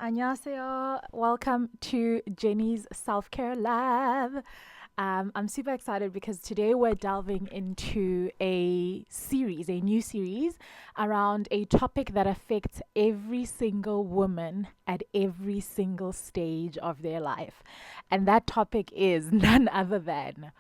Annyeonghaseyo. Welcome to Jenny's Self-Care Lab. I'm super excited because today we're delving into a new series around a topic that affects every single woman at every single stage of their life. And that topic is none other than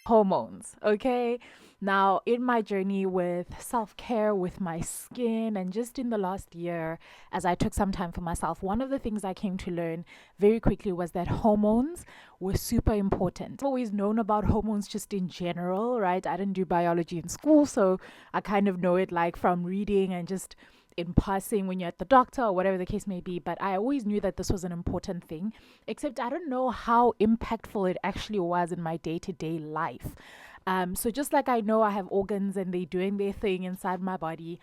hormones. Okay, now in my journey with self-care, with my skin, and just in the last year as I took some time for myself, one of the things I came to learn very quickly was that hormones were super important. I've always known about hormones just in general, right? I didn't do biology in school, so I kind of know it like from reading and just in passing when you're at the doctor or whatever the case may be. But I always knew that this was an important thing, except I don't know how impactful it actually was in my day-to-day life. So just like I know I have organs and they're doing their thing inside my body,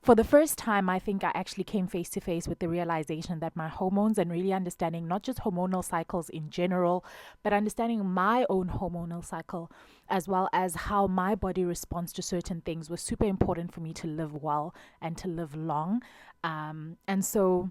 for the first time, I think I actually came face to face with the realization that my hormones and really understanding not just hormonal cycles in general, but understanding my own hormonal cycle as well as how my body responds to certain things was super important for me to live well and to live long. And so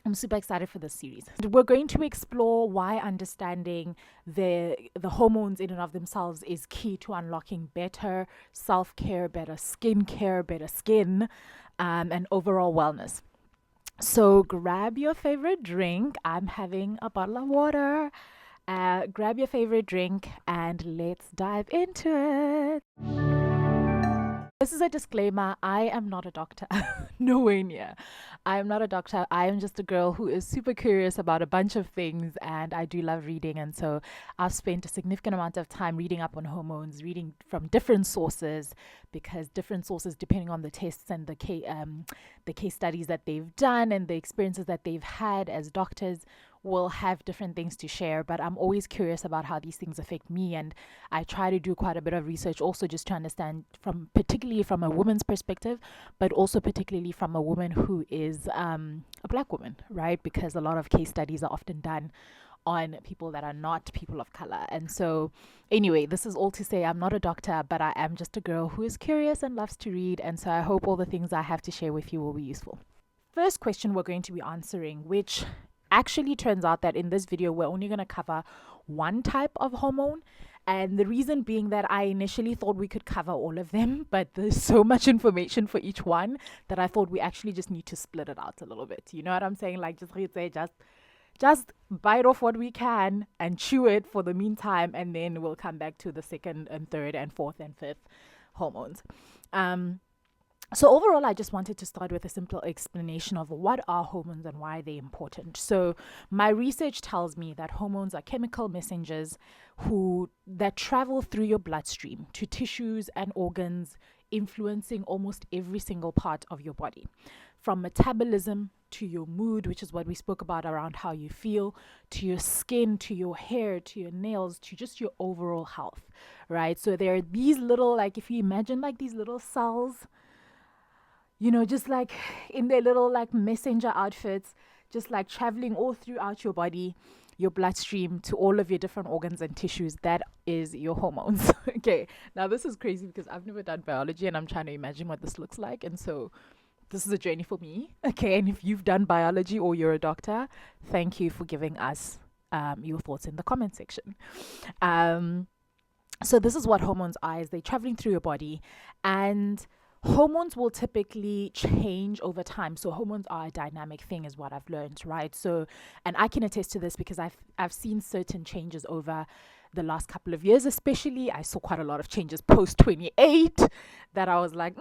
I'm super excited for this series. We're going to explore why understanding the hormones in and of themselves is key to unlocking better self-care, better skincare, better skin, and overall wellness. So grab your favorite drink. I'm having a bottle of water. Grab your favorite drink and let's dive into it. This is a disclaimer. I am not a doctor. Nowhere near. I am not a doctor. I am just a girl who is super curious about a bunch of things and I do love reading. And so I've spent a significant amount of time reading up on hormones, reading from different sources because different sources, depending on the tests and the case studies that they've done and the experiences that they've had as doctors, will have different things to share, but I'm always curious about how these things affect me, and I try to do quite a bit of research also just to understand particularly from a woman's perspective, but also particularly from a woman who is a black woman, right? Because a lot of case studies are often done on people that are not people of color. And so anyway, this is all to say I'm not a doctor, but I am just a girl who is curious and loves to read, and so I hope all the things I have to share with you will be useful. First question we're going to be answering, which actually turns out that in this video we're only going to cover one type of hormone, and the reason being that I initially thought we could cover all of them, but there's so much information for each one that I thought we actually just need to split it out a little bit. You know what I'm saying? Like just bite off what we can and chew it for the meantime, and then we'll come back to the second and third and fourth and fifth hormones. So overall, I just wanted to start with a simple explanation of what are hormones and why they're important. So my research tells me that hormones are chemical messengers that travel through your bloodstream to tissues and organs, influencing almost every single part of your body. From metabolism to your mood, which is what we spoke about around how you feel, to your skin, to your hair, to your nails, to just your overall health, right? So there are these little, like if you imagine like these little cells, you know, just like in their little like messenger outfits, just like traveling all throughout your body, your bloodstream to all of your different organs and tissues. That is your hormones. Okay, now this is crazy because I've never done biology and I'm trying to imagine what this looks like. And so this is a journey for me. Okay, and if you've done biology or you're a doctor, thank you for giving us your thoughts in the comment section. So this is what hormones are, is they're traveling through your body, and hormones will typically change over time. So hormones are a dynamic thing is what I've learned, right? So, and I can attest to this because I've seen certain changes over the last couple of years. Especially I saw quite a lot of changes post 28 that I was like,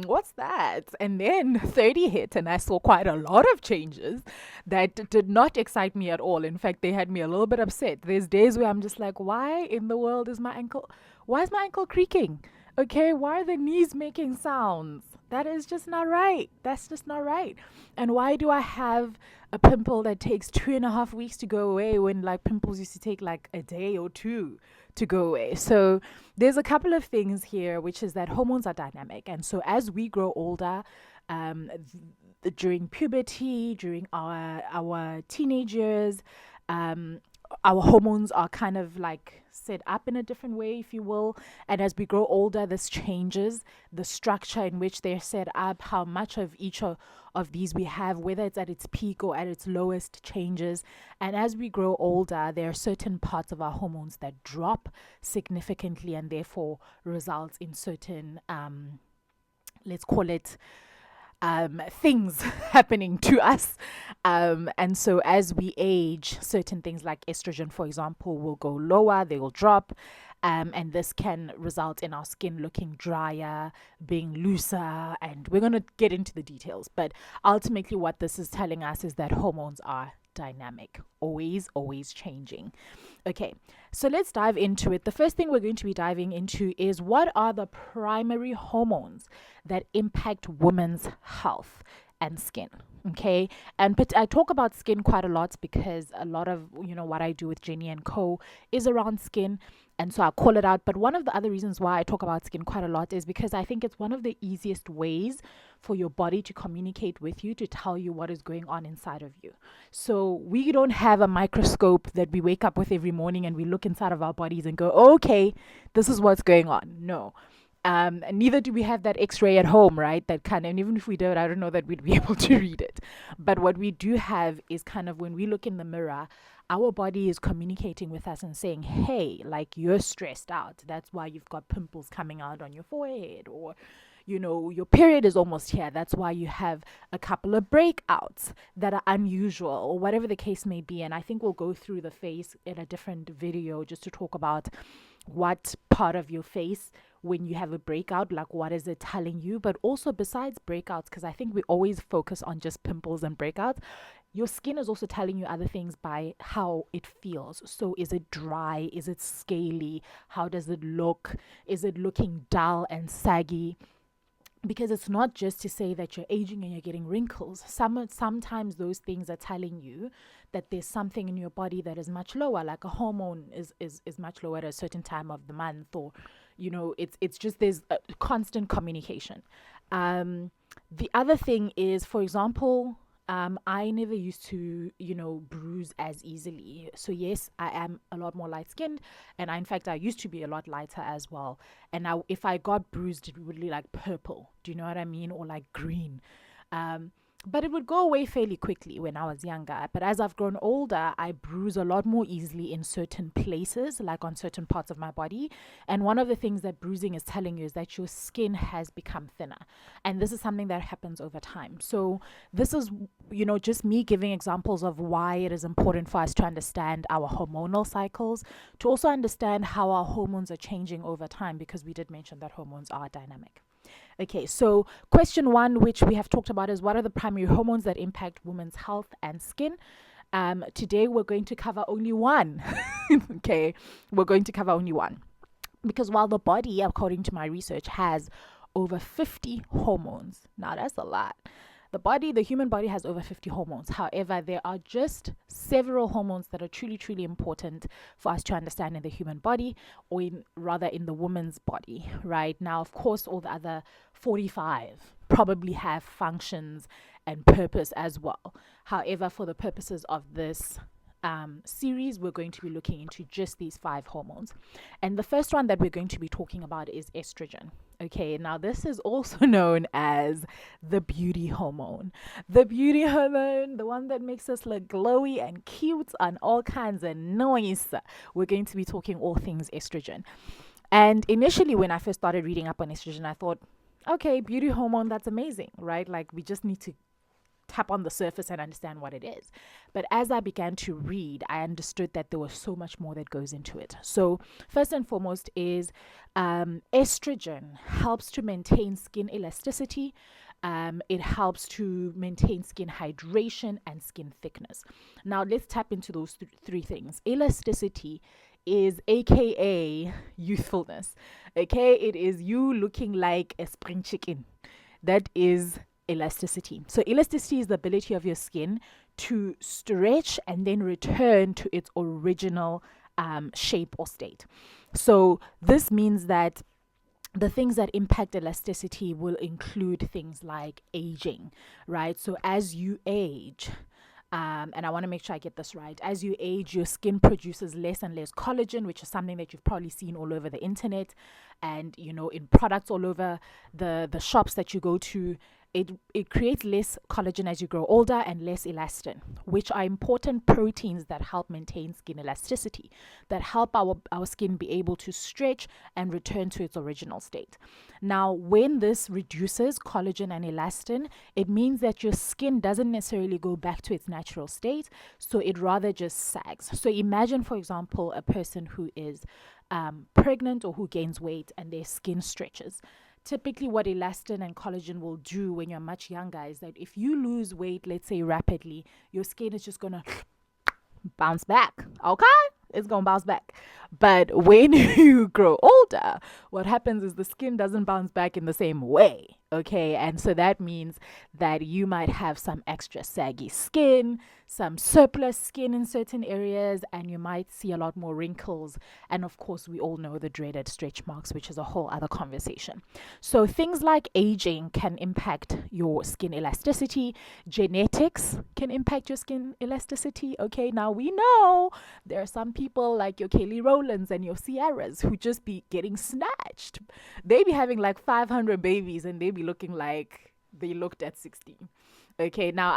what's that? And then 30 hit and I saw quite a lot of changes that did not excite me at all. In fact, they had me a little bit upset. There's days where I'm just like, why in the world is my ankle creaking? Okay, why are the knees making sounds? That is just not right. That's just not right. And why do I have a pimple that takes 2.5 weeks to go away when like pimples used to take like a day or two to go away? So there's a couple of things here, which is that hormones are dynamic. And so as we grow older, during puberty, during our teenage years, our hormones are kind of like set up in a different way, if you will. And as we grow older, this changes the structure in which they're set up, how much of each of these we have, whether it's at its peak or at its lowest, changes. And as we grow older, there are certain parts of our hormones that drop significantly and therefore results in certain, let's call it, things happening to us. And so as we age, certain things like estrogen, for example, will go lower, they will drop. And this can result in our skin looking drier, being looser, and we're going to get into the details. But ultimately, what this is telling us is that hormones are dynamic, always changing. Okay, so let's dive into it. The first thing we're going to be diving into is what are the primary hormones that impact women's health and skin. Okay, but I talk about skin quite a lot because a lot of what I do with Jenny and Co is around skin, and so I call it out. But one of the other reasons why I talk about skin quite a lot is because I think it's one of the easiest ways for your body to communicate with you, to tell you what is going on inside of you. So we don't have a microscope that we wake up with every morning and we look inside of our bodies and go, okay, this is what's going on. No. And neither do we have that x-ray at home, right? That kind of, and even if we did, I don't know that we'd be able to read it. But what we do have is kind of when we look in the mirror, our body is communicating with us and saying, hey, like, you're stressed out. That's why you've got pimples coming out on your forehead, or your period is almost here. That's why you have a couple of breakouts that are unusual, or whatever the case may be. And I think we'll go through the face in a different video just to talk about what part of your face, when you have a breakout, like what is it telling you. But also besides breakouts, because I think we always focus on just pimples and breakouts, your skin is also telling you other things by how it feels. So is it dry? Is it scaly? How does it look? Is it looking dull and saggy? Because it's not just to say that you're aging and you're getting wrinkles. Sometimes those things are telling you that there's something in your body that is much lower, like a hormone is much lower at a certain time of the month, or it's just there's a constant communication. The other thing is, for example, I never used to, bruise as easily. So yes, I am a lot more light skinned, and in fact, I used to be a lot lighter as well. And now, if I got bruised, it would be like purple. Do you know what I mean? Or like green. But it would go away fairly quickly when I was younger. But as I've grown older, I bruise a lot more easily in certain places, like on certain parts of my body. And one of the things that bruising is telling you is that your skin has become thinner. And this is something that happens over time. So this is, just me giving examples of why it is important for us to understand our hormonal cycles, to also understand how our hormones are changing over time, because we did mention that hormones are dynamic. Okay, so question one, which we have talked about, is what are the primary hormones that impact women's health and skin? Today we're going to cover only one. Okay, we're going to cover only one. Because while the body, according to my research, has over 50 hormones, now that's a lot. The human body has over 50 hormones. However, there are just several hormones that are truly, truly important for us to understand in the human body, or rather in the woman's body, right? Now, of course, all the other 45 probably have functions and purpose as well. However, for the purposes of this series, we're going to be looking into just these 5 hormones. And the first one that we're going to be talking about is estrogen. Okay, now this is also known as the beauty hormone. The beauty hormone, the one that makes us look glowy and cute and all kinds of nice. We're going to be talking all things estrogen. And initially, when I first started reading up on estrogen, I thought, okay, beauty hormone, that's amazing, right? Like, we just need to tap on the surface and understand what it is. But as I began to read, I understood that there was so much more that goes into it. So first and foremost is estrogen helps to maintain skin elasticity. It helps to maintain skin hydration and skin thickness. Now let's tap into those 3 things. Elasticity is AKA youthfulness. Okay, it is you looking like a spring chicken. That is elasticity. So elasticity is the ability of your skin to stretch and then return to its original shape or state. So this means that the things that impact elasticity will include things like aging, right? So as you age, And I want to make sure I get this right. As you age, your skin produces less and less collagen, which is something that you've probably seen all over the internet and, you know, in products all over the shops that you go to. It creates less collagen as you grow older and less elastin, which are important proteins that help maintain skin elasticity, that help our skin be able to stretch and return to its original state. Now, when this reduces collagen and elastin, it means that your skin doesn't necessarily go back to its natural state, so it rather just sags. So imagine, for example, a person who is pregnant or who gains weight and their skin stretches. Typically, what elastin and collagen will do when you're much younger is that if you lose weight, let's say rapidly, your skin is just going to bounce back. Okay? It's going to bounce back. But when you grow older, what happens is the skin doesn't bounce back in the same way. Okay? And so that means that you might have some extra saggy skin, some surplus skin in certain areas, and you might see a lot more wrinkles. And of course, we all know the dreaded stretch marks, which is a whole other conversation. So things like aging can impact your skin elasticity. Genetics can impact your skin elasticity. Okay, now we know there are some people like your Kelly Rowlands and your Sierras who just be getting snatched. They be having like 500 babies and they be looking like they looked at 16. Okay, now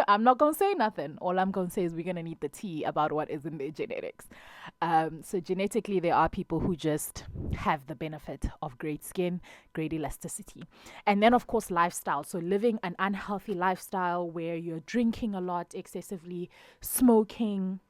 I'm not gonna say nothing. All I'm gonna say is we're gonna need the tea about what is in their genetics. So genetically, there are people who just have the benefit of great skin, great elasticity. And then of course, lifestyle. So living an unhealthy lifestyle where you're drinking a lot, excessively smoking,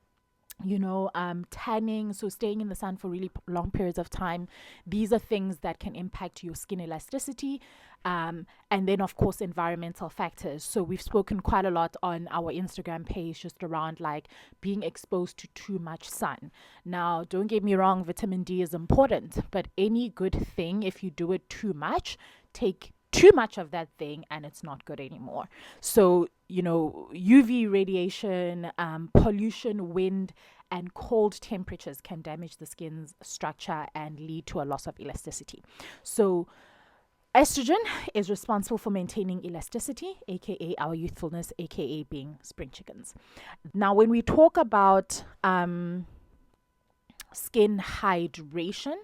tanning, so staying in the sun for really long periods of time. These are things that can impact your skin elasticity. And then, of course, environmental factors. So we've spoken quite a lot on our Instagram page just around like being exposed to too much sun. Now, don't get me wrong, vitamin D is important, but any good thing, if you do it too much, take too much of that thing and it's not good anymore. So, UV radiation, pollution, wind, and cold temperatures can damage the skin's structure and lead to a loss of elasticity. So, estrogen is responsible for maintaining elasticity, aka our youthfulness, aka being spring chickens. Now, when we talk about skin hydration,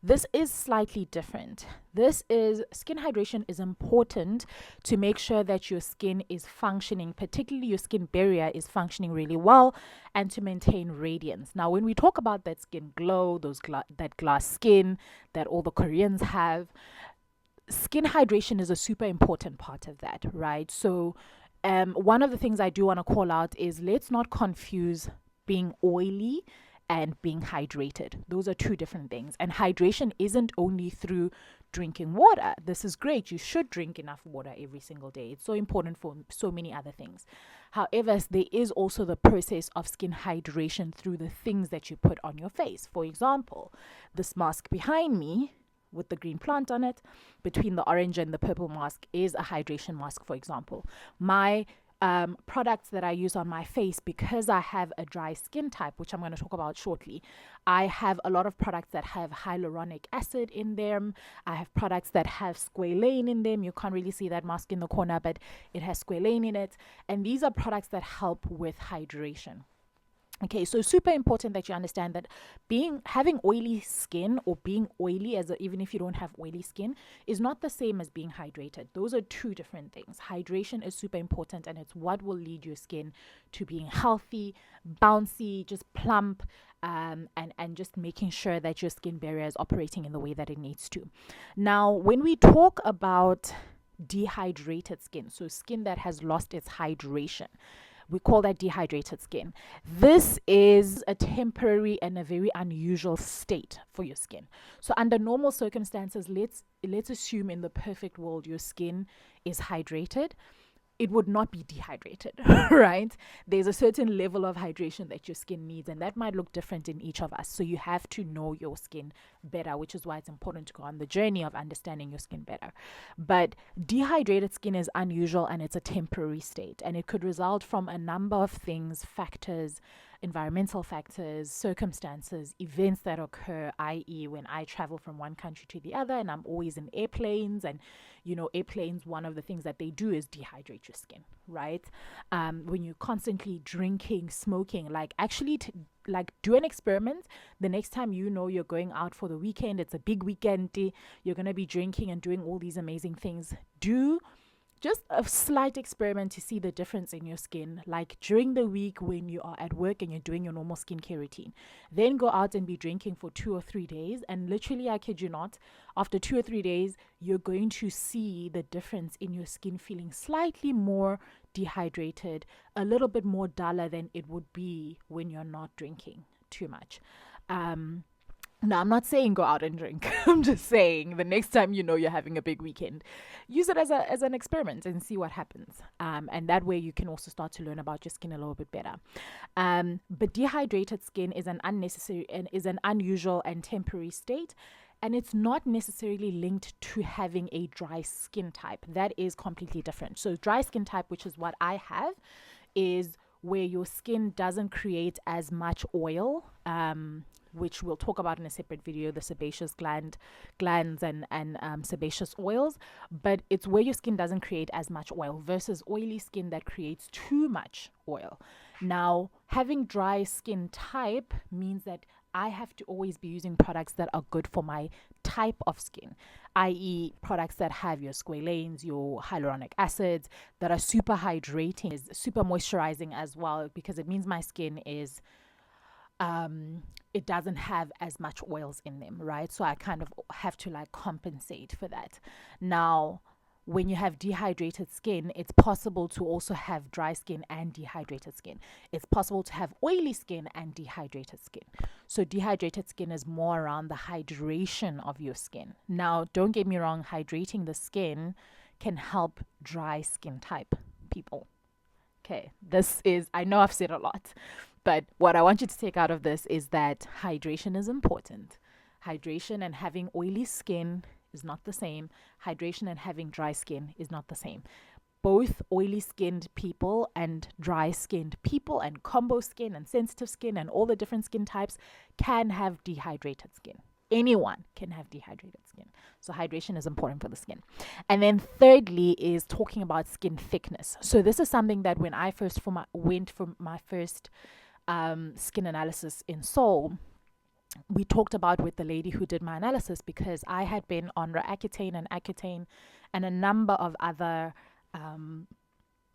this is slightly different. Skin hydration is important to make sure that your skin is functioning, particularly your skin barrier is functioning really well, and to maintain radiance. Now, when we talk about that skin glow, that glass skin that all the Koreans have, skin hydration is a super important part of that, right? So one of the things I do want to call out is let's not confuse being oily and being hydrated. Those are two different things. And hydration isn't only through drinking water. This is great. You should drink enough water every single day. It's so important for so many other things. However, there is also the process of skin hydration through the things that you put on your face. For example, this mask behind me with the green plant on it, between the orange and the purple mask, is a hydration mask, for example. My products that I use on my face, because I have a dry skin type, which I'm going to talk about shortly, I have a lot of products that have hyaluronic acid in them. I have products that have squalane in them. You can't really see that mask in the corner, but it has squalane in it. And these are products that help with hydration. Okay, so super important that you understand that having oily skin or being oily, even if you don't have oily skin, is not the same as being hydrated. Those are two different things. Hydration is super important, and it's what will lead your skin to being healthy, bouncy, just plump, and just making sure that your skin barrier is operating in the way that it needs to. Now, when we talk about dehydrated skin, so skin that has lost its hydration, we call that dehydrated skin. This is a temporary and a very unusual state for your skin. So under normal circumstances, let's assume in the perfect world your skin is hydrated. It would not be dehydrated, right? There's a certain level of hydration that your skin needs, and that might look different in each of us. So you have to know your skin better, which is why it's important to go on the journey of understanding your skin better. But dehydrated skin is unusual, and it's a temporary state, and it could result from a number of things, factors, environmental factors, circumstances, events that occur, i.e., when I travel from one country to the other and I'm always in airplanes. And, airplanes, one of the things that they do is dehydrate your skin, right? When you're constantly drinking, smoking, like actually, like do an experiment. The next time you're going out for the weekend, it's a big weekend, you're going to be drinking and doing all these amazing things. Do just a slight experiment to see the difference in your skin, like during the week when you are at work and you're doing your normal skincare routine. Then go out and be drinking for 2 or 3 days. And literally, I kid you not, after 2 or 3 days, you're going to see the difference in your skin feeling slightly more dehydrated, a little bit more duller than it would be when you're not drinking too much. Now, I'm not saying go out and drink. I'm just saying the next time you're having a big weekend, use it as an experiment and see what happens. And that way you can also start to learn about your skin a little bit better. But dehydrated skin is an unusual and temporary state. And it's not necessarily linked to having a dry skin type. That is completely different. So dry skin type, which is what I have, is where your skin doesn't create as much oil, which we'll talk about in a separate video, the sebaceous glands and sebaceous oils. But it's where your skin doesn't create as much oil versus oily skin that creates too much oil. Now, having dry skin type means that I have to always be using products that are good for my type of skin, i.e. products that have your squalanes, your hyaluronic acids, that are super hydrating, is super moisturizing as well, because it means my skin is it doesn't have as much oils in them, right? So I kind of have to like compensate for that. Now, when you have dehydrated skin, it's possible to also have dry skin and dehydrated skin. It's possible to have oily skin and dehydrated skin. So dehydrated skin is more around the hydration of your skin. Now, don't get me wrong, hydrating the skin can help dry skin type people. Okay, I know I've said a lot, but what I want you to take out of this is that hydration is important. Hydration and having oily skin is not the same. Hydration and having dry skin is not the same. Both oily skinned people and dry skinned people and combo skin and sensitive skin and all the different skin types can have dehydrated skin. Anyone can have dehydrated skin. So hydration is important for the skin. And then thirdly is talking about skin thickness. So this is something that when I went for my first skin analysis in Seoul, we talked about with the lady who did my analysis, because I had been on Roaccutane and Accutane and a number of other, and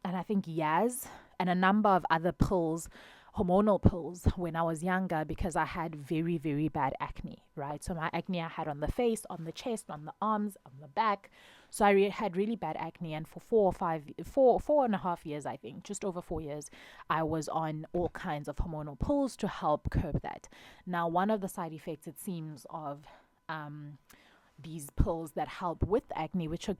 I think Yaz, and a number of other pills, hormonal pills, when I was younger, because I had very, very bad acne, right? So my acne I had on the face, on the chest, on the arms, on the back. So I had really bad acne, and for 4.5 years, I think, just over 4 years, I was on all kinds of hormonal pills to help curb that. Now, one of the side effects, it seems, of these pills that help with acne, which are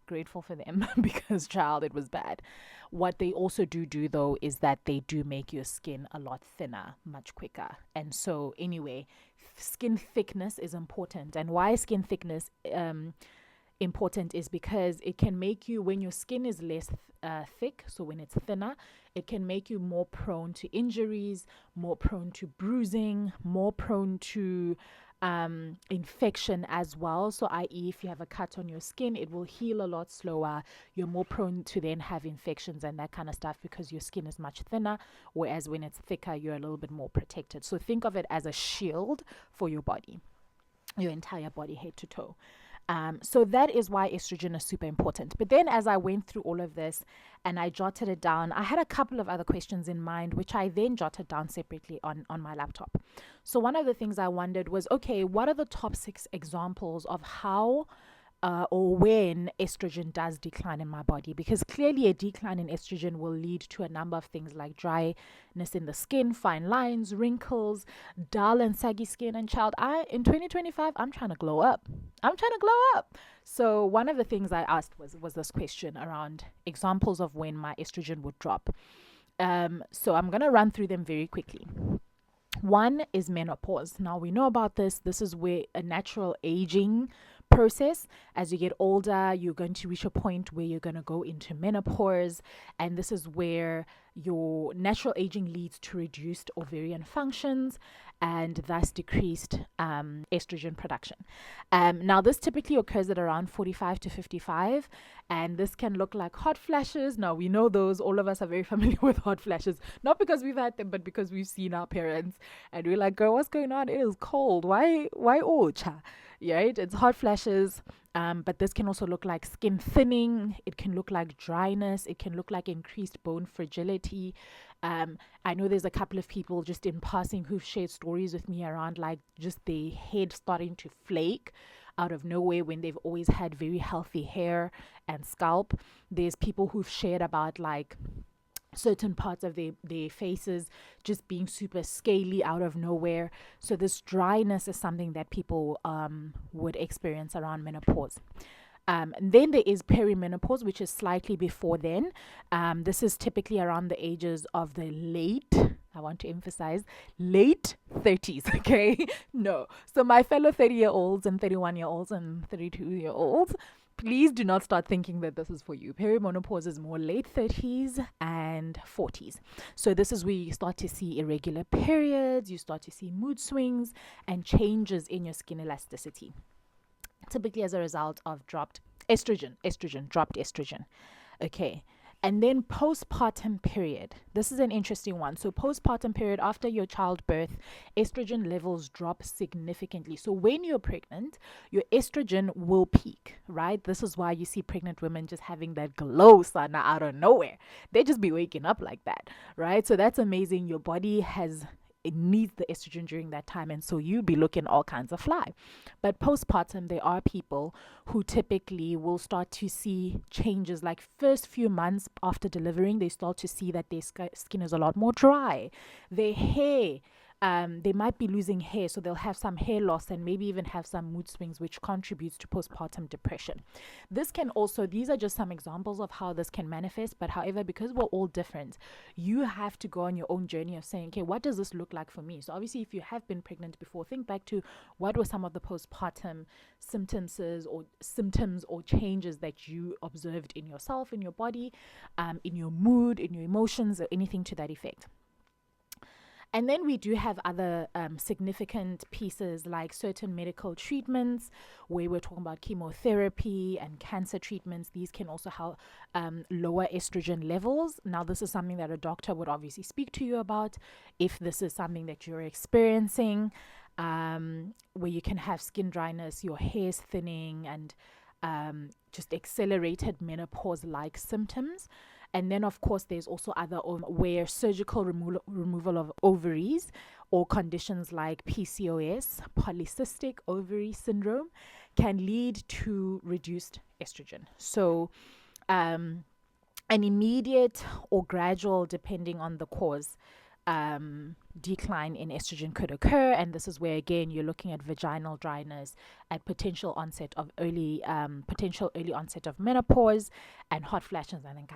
grateful for them, because it was bad. What they also do though is that they do make your skin a lot thinner much quicker. And so anyway, skin thickness is important. And why skin thickness important is because it can make you, when your skin is less thick, so when it's thinner, it can make you more prone to injuries, more prone to bruising, more prone to infection as well. So i.e. if you have a cut on your skin, it will heal a lot slower. You're more prone to then have infections and that kind of stuff because your skin is much thinner, whereas when it's thicker, you're a little bit more protected. So think of it as a shield for your body, your entire body, head to toe. So that is why estrogen is super important. But then as I went through all of this and I jotted it down, I had a couple of other questions in mind, which I then jotted down separately on my laptop. So one of the things I wondered was, okay, what are the top 6 examples of how or when estrogen does decline in my body? Because clearly a decline in estrogen will lead to a number of things like dryness in the skin, fine lines, wrinkles, dull and saggy skin. And in 2025, I'm trying to glow up. So one of the things I asked was this question around examples of when my estrogen would drop. So I'm going to run through them very quickly. One is menopause. Now we know about this. This is where a natural aging process. As you get older, you're going to reach a point where you're going to go into menopause, and this is where your natural aging leads to reduced ovarian functions and thus decreased estrogen production. Now, this typically occurs at around 45 to 55, and this can look like hot flashes. Now, we know those, all of us are very familiar with hot flashes, not because we've had them, but because we've seen our parents, and we're like, girl, what's going on? It is cold. Why, ocha? Right? It's hot flashes. But this can also look like skin thinning. It can look like dryness. It can look like increased bone fragility. I know there's a couple of people just in passing who've shared stories with me around like just their head starting to flake out of nowhere when they've always had very healthy hair and scalp. There's people who've shared about like certain parts of their faces just being super scaly out of nowhere. So this dryness is something that people would experience around menopause. And then there is perimenopause, which is slightly before then. This is typically around the ages of the late, I want to emphasize, late 30s, okay? No. So my fellow 30-year-olds and 31-year-olds and 32-year-olds, please do not start thinking that this is for you. Perimenopause is more late 30s and 40s. So this is where you start to see irregular periods, you start to see mood swings and changes in your skin elasticity, typically as a result of dropped estrogen. Okay. And then postpartum period. This is an interesting one. So postpartum period, after your childbirth, estrogen levels drop significantly. So when you're pregnant, your estrogen will peak, right? This is why you see pregnant women just having that glow sana out of nowhere. They just be waking up like that, right? So that's amazing. Your body it needs the estrogen during that time, and so you'll be looking all kinds of fly. But postpartum, there are people who typically will start to see changes, like first few months after delivering, they start to see that their skin is a lot more dry. Their hair, they might be losing hair, so they'll have some hair loss and maybe even have some mood swings, which contributes to postpartum depression. These are just some examples of how this can manifest, but however, because we're all different, you have to go on your own journey of saying, okay, what does this look like for me? So obviously, if you have been pregnant before, think back to what were some of the postpartum symptoms or changes that you observed in yourself, in your body, in your mood, in your emotions, or anything to that effect. And then we do have other significant pieces like certain medical treatments where we're talking about chemotherapy and cancer treatments. These can also help lower estrogen levels. Now, this is something that a doctor would obviously speak to you about if this is something that you're experiencing, where you can have skin dryness, your hair's thinning, and just accelerated menopause-like symptoms. And then, of course, there's also other where surgical removal of ovaries or conditions like PCOS, polycystic ovary syndrome, can lead to reduced estrogen. So an immediate or gradual, depending on the cause, decline in estrogen could occur, and this is where again you're looking at vaginal dryness, at potential early onset of menopause, and hot flashes and that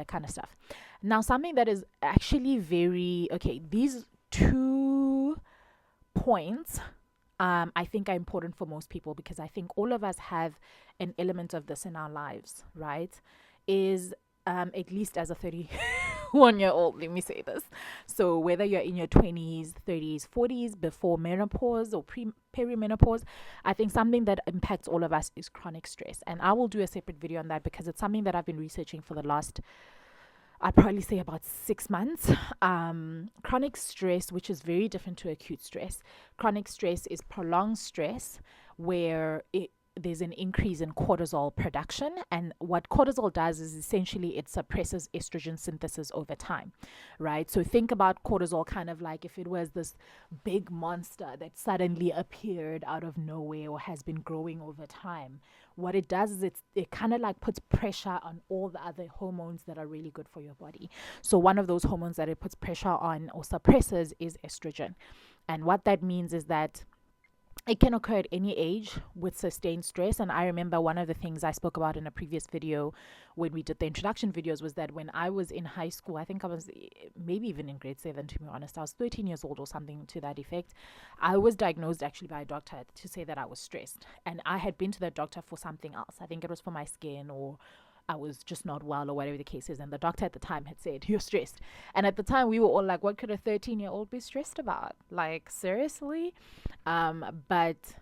kind of stuff. Now, something that is actually these 2 points I think are important for most people, because I think all of us have an element of this in our lives, right? Is at least as a 31-year-old, let me say this. So whether you're in your 20s, 30s, 40s, before menopause or perimenopause, I think something that impacts all of us is chronic stress. And I will do a separate video on that because it's something that I've been researching for the last, I'd probably say about 6 months. Chronic stress, which is very different to acute stress. Chronic stress is prolonged stress where there's an increase in cortisol production, and what cortisol does is essentially it suppresses estrogen synthesis over time, right? So think about cortisol kind of like if it was this big monster that suddenly appeared out of nowhere or has been growing over time. What it does is it kind of like puts pressure on all the other hormones that are really good for your body. So one of those hormones that it puts pressure on or suppresses is estrogen. And what that means is that it can occur at any age with sustained stress. And I remember one of the things I spoke about in a previous video when we did the introduction videos was that when I was in high school, I think I was maybe even in grade 7, to be honest, I was 13 years old or something to that effect. I was diagnosed actually by a doctor to say that I was stressed. And I had been to the doctor for something else. I think it was for my skin, or I was just not well, or whatever the case is. And the doctor at the time had said, "You're stressed." And at the time, we were all like, what could a 13-year-old be stressed about? Like, seriously? But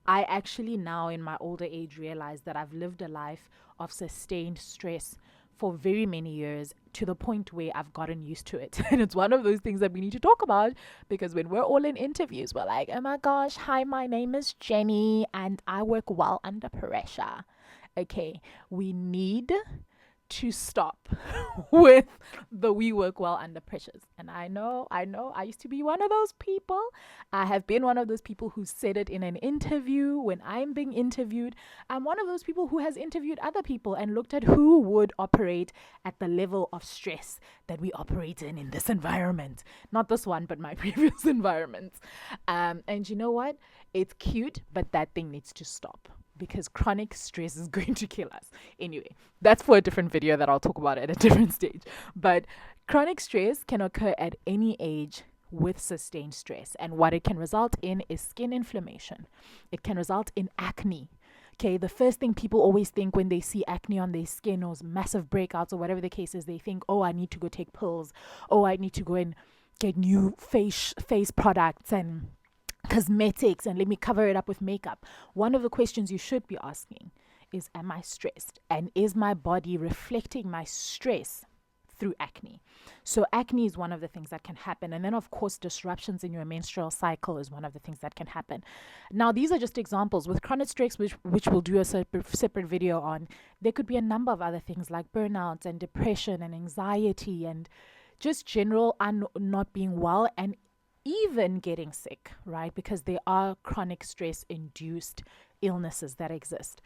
I actually now in my older age realize that I've lived a life of sustained stress for very many years, to the point where I've gotten used to it. And it's one of those things that we need to talk about, because when we're all in interviews, we're like, oh my gosh, hi, my name is Jenny and I work well under pressure. Okay, we need to stop with the "we work well under pressures." And I know, I used to be one of those people. I have been one of those people who said it in an interview when I'm being interviewed. I'm one of those people who has interviewed other people and looked at who would operate at the level of stress that we operate in this environment. Not this one, but my previous environments. And you know what? It's cute, but that thing needs to stop, because chronic stress is going to kill us. Anyway, that's for a different video that I'll talk about at a different stage. But chronic stress can occur at any age with sustained stress. And what it can result in is skin inflammation. It can result in acne. Okay, the first thing people always think when they see acne on their skin or massive breakouts or whatever the case is, they think, oh, I need to go take pills. Oh, I need to go and get new face products and cosmetics, and let me cover it up with makeup. One of the questions you should be asking is, am I stressed? And is my body reflecting my stress through acne? So acne is one of the things that can happen. And then, of course, disruptions in your menstrual cycle is one of the things that can happen. Now, these are just examples. With chronic stress, which we'll do a separate video on, there could be a number of other things like burnouts and depression and anxiety and just general not being well, and even getting sick, right? Because there are chronic stress induced illnesses that exist.